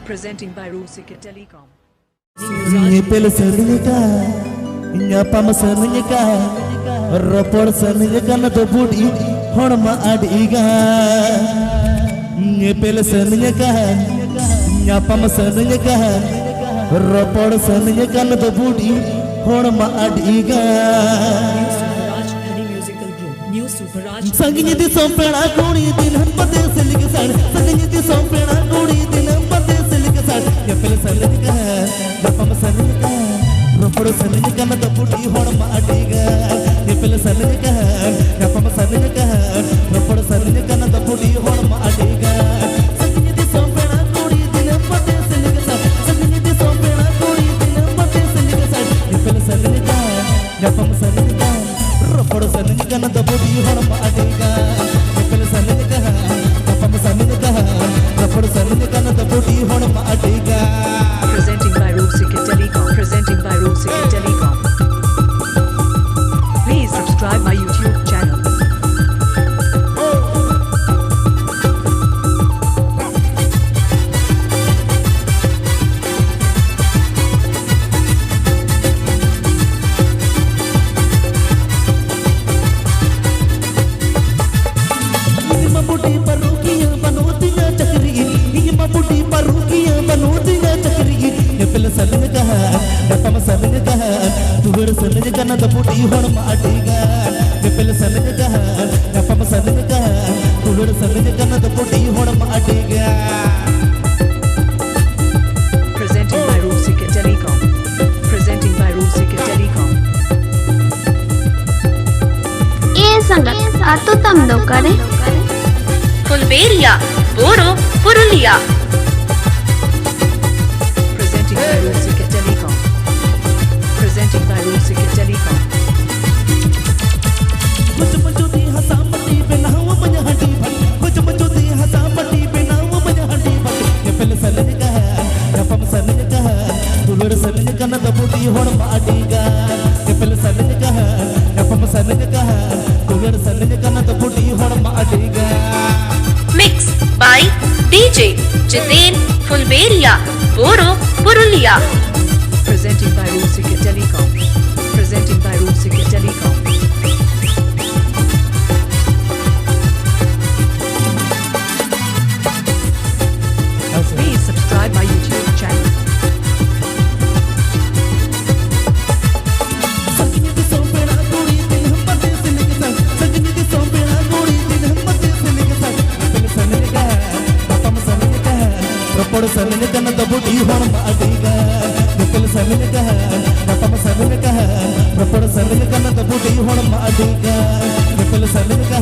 Presenting by Rusik Telecom. Ngipil serika, ngapam serika, Ropor Sanaj na to budi, horma adiga. Ngipil serika, ngapam serika, Ropor Sanaj na to budi, horma adiga. Super Rajdhani Musical Group. New Super Rajdhani. Sanginiti sompena kuni dinam pade silik sar. Sanginiti sompena kuni dinam pade silik sar. Ngipil serika, ngapam serika. Ropor Sanaj na to budi, horma adiga. Ngipil serika, ngapam serika. Ropor Sanaj na to budi, horma adiga. Sanginiti sompena kuni dinam pade silik sar. Sanginiti sompena kuni dinam pade silik sar. Ngipil serika, ngapam serika. Ropor Sanaj na to budi, horma adiga. Ngipil serika, ngapam serika. Ropor Sanaj na to budi, horma adiga. Presenting by Rusik Telecom. Presenting by Rusik Telecom. Please subscribe my YouTube channel. Presenting by Rusik Telecom. Presenting by Rusik Telecom. ये संगत सातो तम दो करे Phulberia Boro Purulia Presenting by Rusik Telecom. Presenting by Rusik Telecom. Mix by DJ Jiten Phulberia Boro Purulia Presenting by Rusik Telecom. Presenting by Rusik Telecom. Please subscribe my YouTube channel. Ropor Sanaj na to budi, horma adiga. Ngipil serika, ngapam serika. Ropor Sanaj na to budi, horma adiga. Ngipil serika,